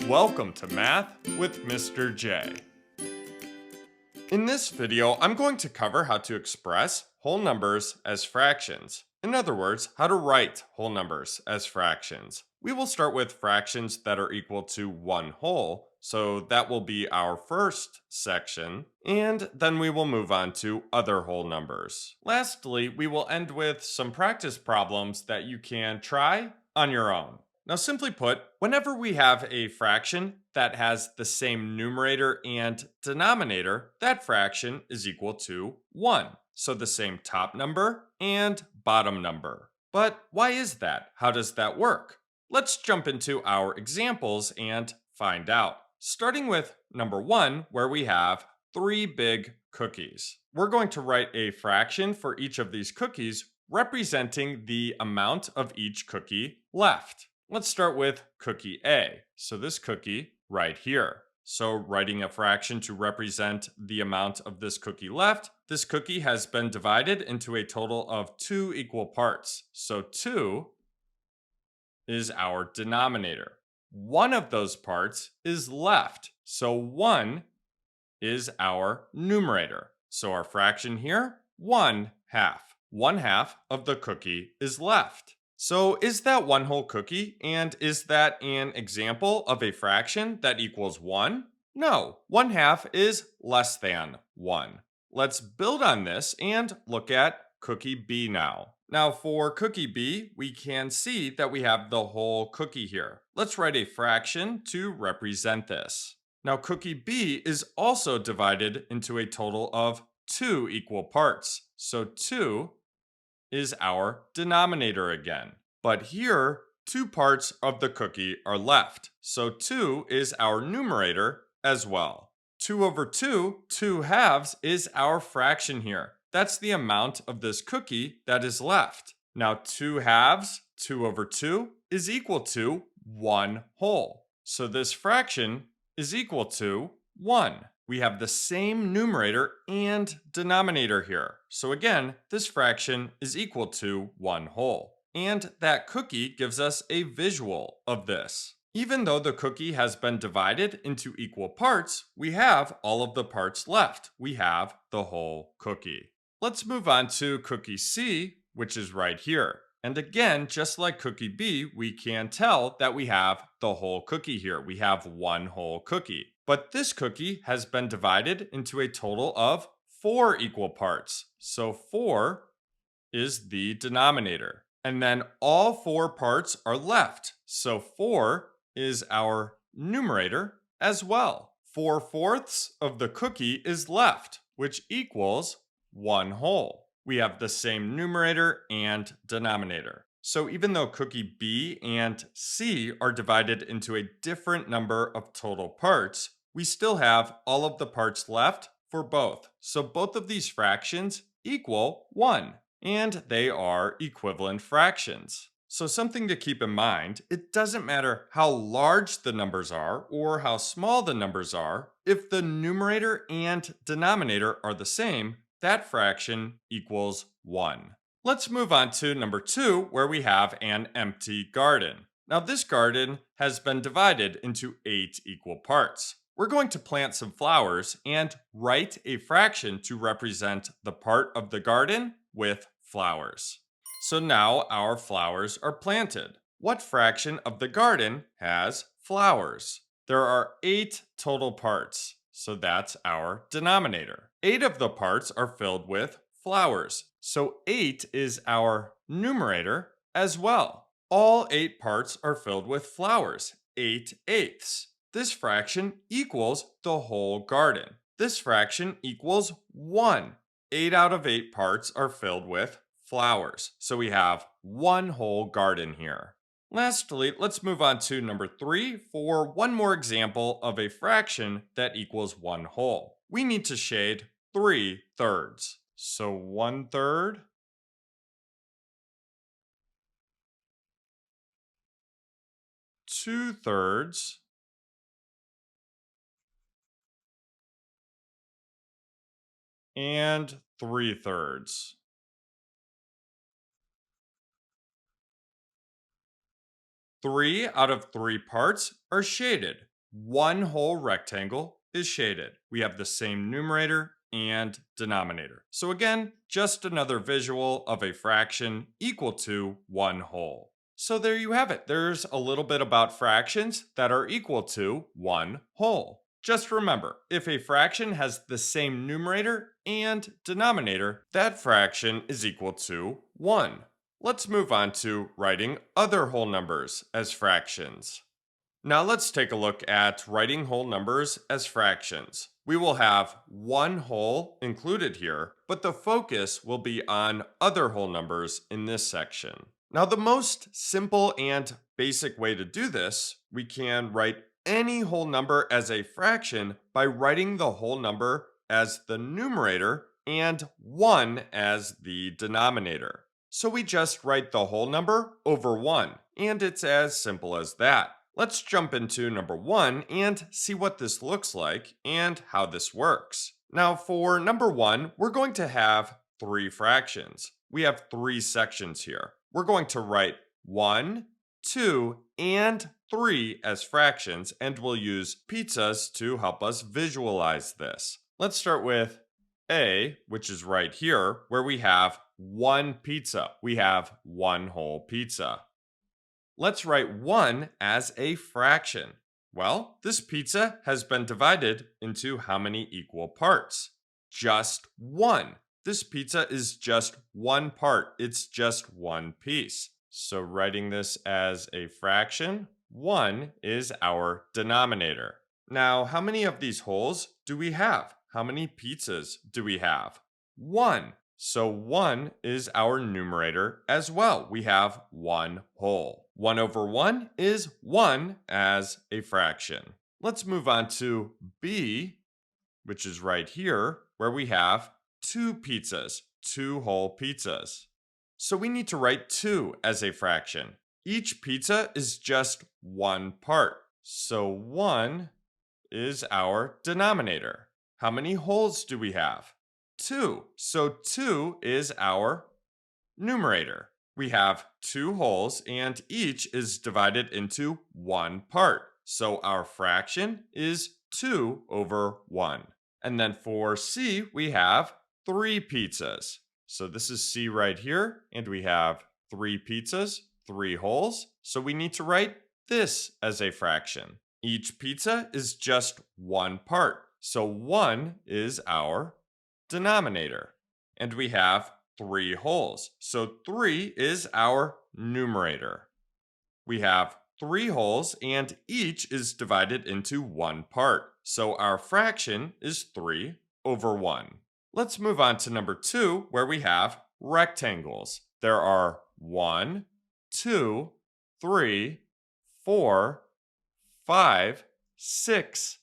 Welcome to Math with Mr. J. In this video, I'm going to cover how to express whole numbers as fractions. In other words, how to write whole numbers as fractions. We will start with fractions that are equal to one whole, so that will be our first section, and then we will move on to other whole numbers. Lastly, we will end with some practice problems that you can try on your own. Now, simply put, whenever we have a fraction that has the same numerator and denominator, that fraction is equal to 1. So the same top number and bottom number. But why is that? How does that work? Let's jump into our examples and find out. Starting with number 1, where we have 3 big cookies. We're going to write a fraction for each of these cookies representing the amount of each cookie left. Let's start with cookie A. So this cookie right here. So writing a fraction to represent the amount of this cookie left, this cookie has been divided into a total of 2 equal parts. So 2 is our denominator. One of those parts is left. So 1 is our numerator. So our fraction here, 1/2. 1/2 of the cookie is left. So is that one whole cookie, and is that an example of a fraction that equals 1? No, 1/2 is less than 1. Let's build on this and look at cookie B now. Now for cookie B, we can see that we have the whole cookie here. Let's write a fraction to represent this. Now cookie B is also divided into a total of 2 equal parts. So 2 is our denominator again. But here, 2 parts of the cookie are left. So 2 is our numerator as well. 2 over 2, 2/2 is our fraction here. That's the amount of this cookie that is left. Now 2/2, 2 over 2, is equal to 1 whole. So this fraction is equal to 1. We have the same numerator and denominator here. So again, this fraction is equal to 1 whole. And that cookie gives us a visual of this. Even though the cookie has been divided into equal parts, we have all of the parts left. We have the whole cookie. Let's move on to cookie C, which is right here. And again, just like cookie B, we can tell that we have the whole cookie here. We have one whole cookie. But this cookie has been divided into a total of 4 equal parts. So 4 is the denominator. And then all 4 parts are left. So 4 is our numerator as well. 4/4 of the cookie is left, which equals 1 whole. We have the same numerator and denominator. So even though cookie B and C are divided into a different number of total parts, we still have all of the parts left for both. So both of these fractions equal 1, and they are equivalent fractions. So something to keep in mind, it doesn't matter how large the numbers are or how small the numbers are, if the numerator and denominator are the same, that fraction equals 1. Let's move on to number 2, where we have an empty garden. Now this garden has been divided into 8 equal parts. We're going to plant some flowers and write a fraction to represent the part of the garden with flowers. So now our flowers are planted. What fraction of the garden has flowers? There are 8 total parts, so that's our denominator. 8 of the parts are filled with flowers, so 8 is our numerator as well. All 8 parts are filled with flowers, 8/8. This fraction equals the whole garden. This fraction equals 1. 8 out of 8 parts are filled with flowers. So we have 1 whole garden here. Lastly, let's move on to number 3 for one more example of a fraction that equals 1 whole. We need to shade 3/3. So 1/3, 2/3, and 3/3. 3 out of 3 parts are shaded. one whole rectangle is shaded. We have the same numerator and denominator. So again, just another visual of a fraction equal to one whole. So there you have it. There's a little bit about fractions that are equal to one whole. Just remember, if a fraction has the same numerator and denominator, that fraction is equal to 1. Let's move on to writing other whole numbers as fractions. Now let's take a look at writing whole numbers as fractions. We will have one whole included here, but the focus will be on other whole numbers in this section. Now the most simple and basic way to do this, we can write any whole number as a fraction by writing the whole number as the numerator and 1 as the denominator. So we just write the whole number over 1, and it's as simple as that. Let's jump into number 1 and see what this looks like and how this works. Now for number 1, we're going to have 3 fractions. We have 3 sections here. We're going to write 1, 2, and 3 as fractions, and we'll use pizzas to help us visualize this. Let's start with A, which is right here, where we have 1 pizza. We have 1 whole pizza. Let's write 1 as a fraction. Well, this pizza has been divided into how many equal parts? Just 1. This pizza is just 1 part. It's just 1 piece. So writing this as a fraction, 1 is our denominator. Now, how many of these wholes do we have? How many pizzas do we have? 1. So 1 is our numerator as well. We have 1 whole. 1 over 1 is 1 as a fraction. Let's move on to B, which is right here, where we have 2 pizzas, 2 whole pizzas. So we need to write 2 as a fraction. Each pizza is just 1 part. So 1 is our denominator. How many wholes do we have? 2. So 2 is our numerator. We have 2 wholes and each is divided into 1 part. So our fraction is 2 over 1. And then for C, we have 3 pizzas. So this is C right here, and we have 3 pizzas, 3 wholes. So we need to write this as a fraction. Each pizza is just 1 part. So 1 is our denominator. And we have 3 wholes. So 3 is our numerator. We have 3 wholes and each is divided into 1 part. So our fraction is 3 over 1. Let's move on to number 2, where we have rectangles. There are 1, 2, 3, 4, 5, 6,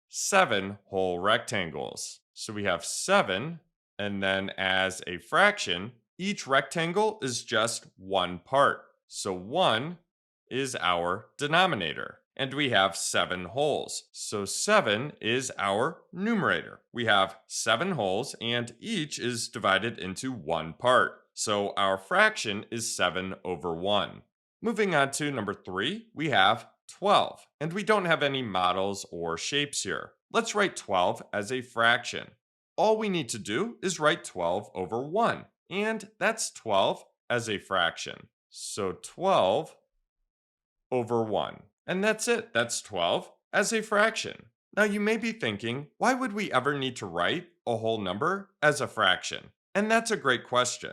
7 whole rectangles. So we have 7, and then as a fraction, each rectangle is just 1 part. So 1 is our denominator. And we have 7 wholes. So 7 is our numerator. We have 7 wholes and each is divided into 1 part. So our fraction is 7 over 1. Moving on to number 3, we have 12. And we don't have any models or shapes here. Let's write 12 as a fraction. All we need to do is write 12 over 1. And that's 12 as a fraction. So 12 over 1. And that's it. That's 12 as a fraction. Now you may be thinking, why would we ever need to write a whole number as a fraction? And that's a great question.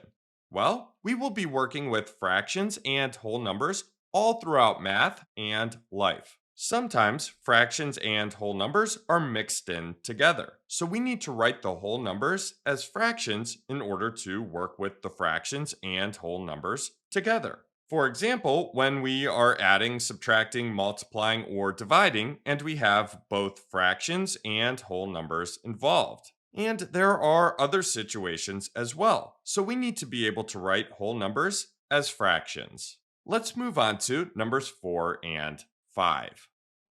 Well, we will be working with fractions and whole numbers all throughout math and life. Sometimes fractions and whole numbers are mixed in together. So we need to write the whole numbers as fractions in order to work with the fractions and whole numbers together. For example, when we are adding, subtracting, multiplying, or dividing, and we have both fractions and whole numbers involved. And there are other situations as well. So we need to be able to write whole numbers as fractions. Let's move on to numbers 4 and 5.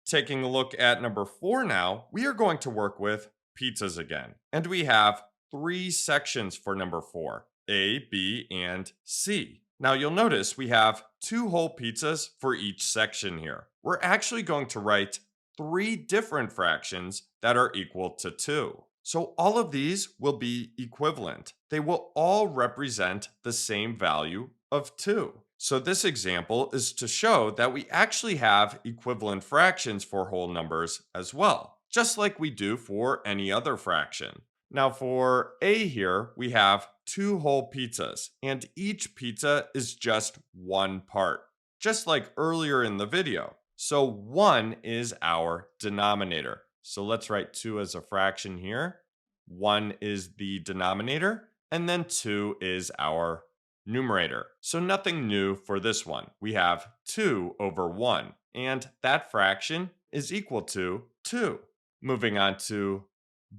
Taking a look at number 4 now, we are going to work with pizzas again. And we have 3 sections for number 4, A, B, and C. Now you'll notice we have 2 whole pizzas for each section here. We're actually going to write 3 different fractions that are equal to 2. So all of these will be equivalent. They will all represent the same value of 2. So this example is to show that we actually have equivalent fractions for whole numbers as well, just like we do for any other fraction. Now for A here, we have 2 whole pizzas, and each pizza is just 1 part, just like earlier in the video. So 1 is our denominator. So let's write 2 as a fraction here. 1 is the denominator, and then 2 is our numerator. So nothing new for this one. We have 2 over 1, and that fraction is equal to 2. Moving on to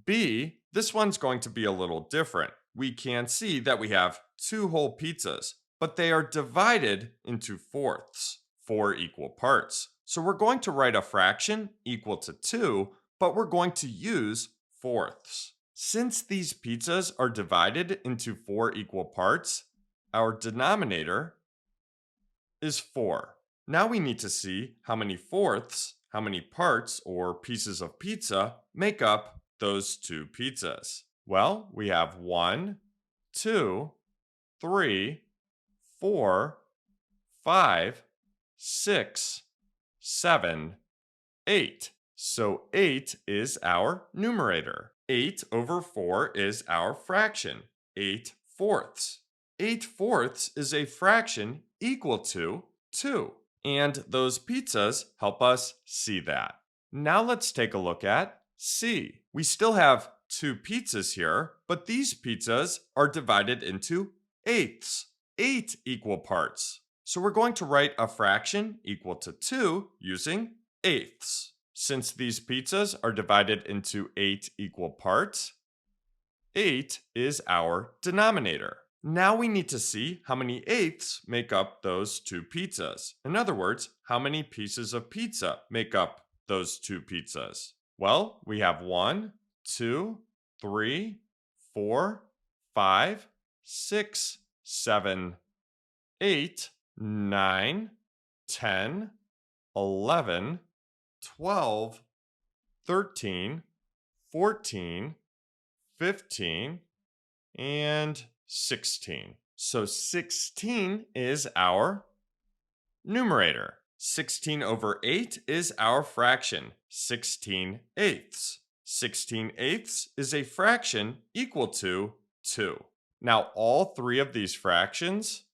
B, this one's going to be a little different. We can see that we have 2 whole pizzas, but they are divided into fourths, 4 equal parts. So we're going to write a fraction equal to 2, but we're going to use fourths. Since these pizzas are divided into 4 equal parts, our denominator is 4. Now we need to see how many fourths, how many parts or pieces of pizza make up those 2 pizzas. Well, we have 1, 2, 3, 4, 5, 6, 7, 8. So 8 is our numerator. 8 over 4 is our fraction, 8 fourths. 8 fourths is a fraction equal to 2. And those pizzas help us see that. Now let's take a look at C. We still have 2 pizzas here, but these pizzas are divided into eighths, 8 equal parts. So we're going to write a fraction equal to 2 using eighths. Since these pizzas are divided into 8 equal parts, 8 is our denominator. Now we need to see how many eighths make up those 2 pizzas. In other words, how many pieces of pizza make up those 2 pizzas? Well, we have 1, 2, 3, 4, 5, 6, 7, 8, 9, 10, 11, 12, 13, 14, 15, and 16. So 16 is our numerator. 16 over 8 is our fraction, 16 eighths. 16 eighths is a fraction equal to 2. Now all 3 of these fractions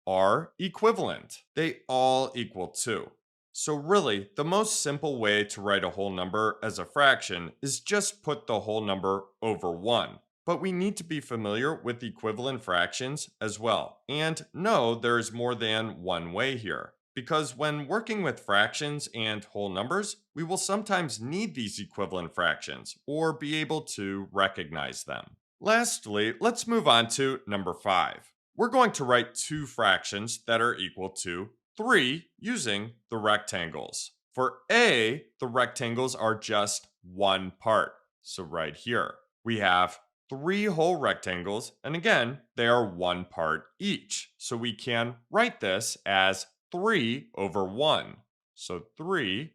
are equivalent. They all equal 2. So really, the most simple way to write a whole number as a fraction is just put the whole number over 1. But we need to be familiar with equivalent fractions as well, and know there is more than one way here. Because when working with fractions and whole numbers, we will sometimes need these equivalent fractions or be able to recognize them. Lastly, let's move on to number 5. We're going to write 2 fractions that are equal to 3 using the rectangles. For A, the rectangles are just 1 part. So right here, we have 3 whole rectangles, and again, they are 1 part each. So we can write this as 3 over 1. So 3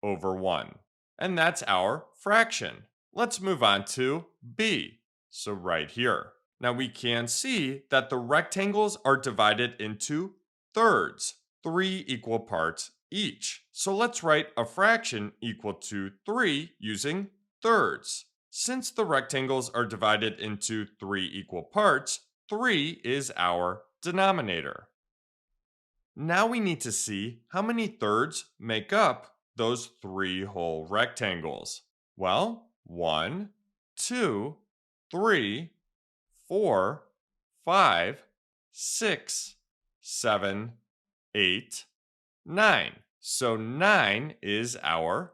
over 1. And that's our fraction. Let's move on to B. So right here. Now we can see that the rectangles are divided into thirds, 3 equal parts each. So let's write a fraction equal to 3 using thirds. Since the rectangles are divided into 3 equal parts, 3 is our denominator. Now we need to see how many thirds make up those 3 whole rectangles. Well, 1, 2, 3, 4, 5, 6, 7, 8, 9. So 9 is our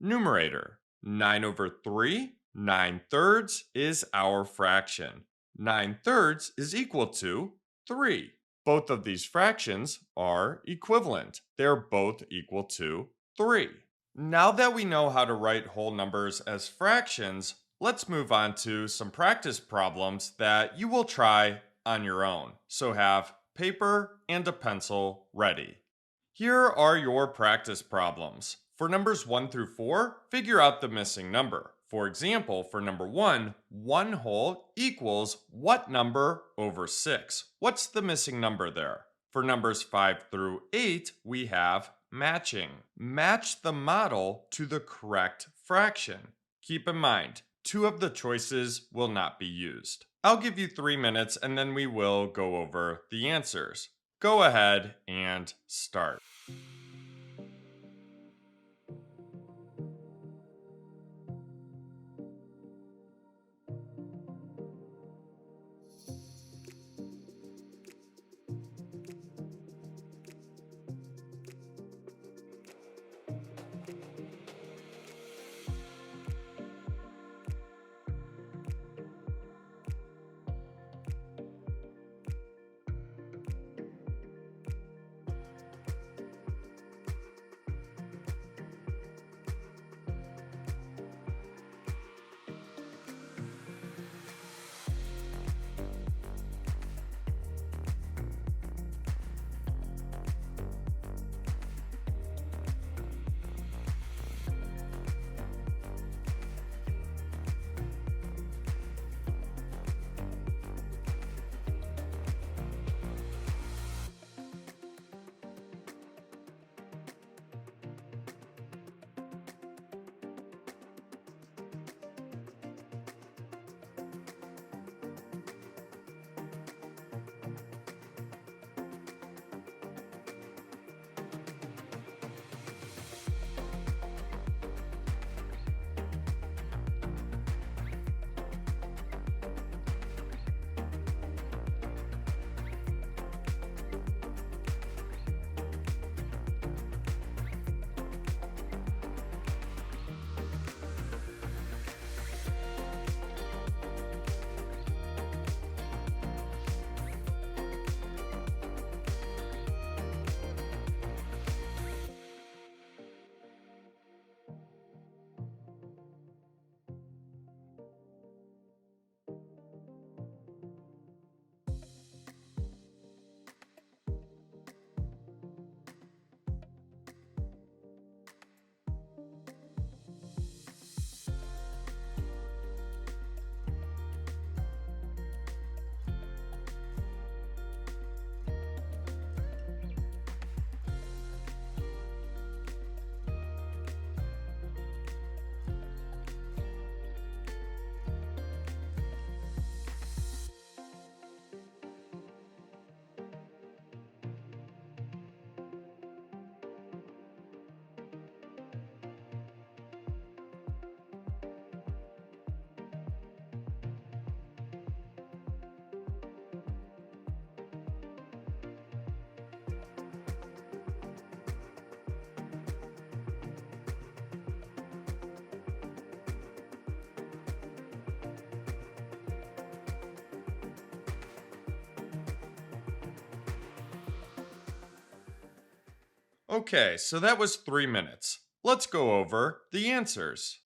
numerator. 9 over 3, 9 thirds is our fraction. 9 thirds is equal to 3. Both of these fractions are equivalent. They're both equal to 3. Now that we know how to write whole numbers as fractions, let's move on to some practice problems that you will try on your own. So have paper and a pencil ready. Here are your practice problems. For numbers 1 through 4, figure out the missing number. For example, for number 1, 1 whole equals what number over 6? What's the missing number there? For numbers 5 through 8, we have matching. Match the model to the correct fraction. Keep in mind, 2 of the choices will not be used. I'll give you 3 minutes and then we will go over the answers. Go ahead and start. Okay, so that was 3 minutes. Let's go over the answers.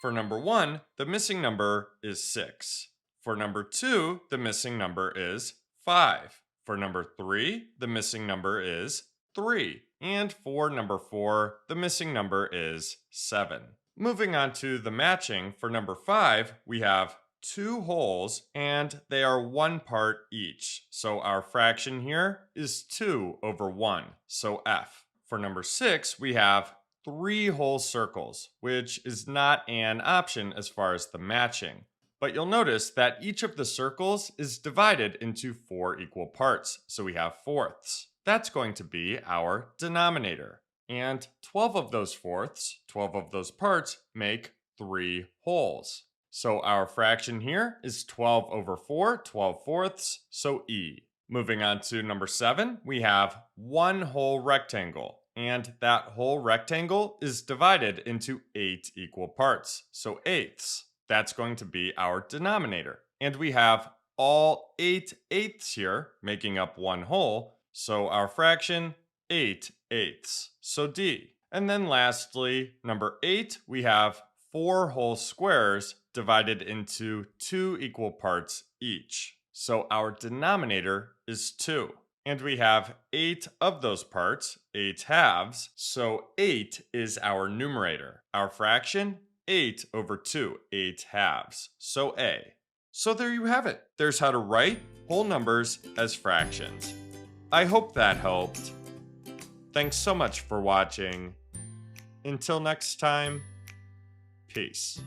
For number 1, the missing number is 6. For number 2, the missing number is 5. For number 3, the missing number is 3. And for number 4, the missing number is 7. Moving on to the matching, for number 5, we have 2 wholes and they are 1 part each. So our fraction here is 2 over 1, so F. For number 6, we have 3 whole circles, which is not an option as far as the matching. But you'll notice that each of the circles is divided into 4 equal parts, so we have fourths. That's going to be our denominator. And 12 of those fourths, 12 of those parts, make 3 wholes. So our fraction here is 12 over 4, 12 fourths, so E. Moving on to number 7, we have 1 whole rectangle. And that whole rectangle is divided into 8 equal parts, so eighths. That's going to be our denominator. And we have all 8 eighths here, making up 1 whole, so our fraction, 8 eighths, so D. And then lastly, number 8, we have 4 whole squares divided into 2 equal parts each. So our denominator is 2. And we have 8 of those parts, 8 halves, so 8 is our numerator. Our fraction, 8 over 2, 8 halves, so A. So there you have it. There's how to write whole numbers as fractions. I hope that helped. Thanks so much for watching. Until next time, peace.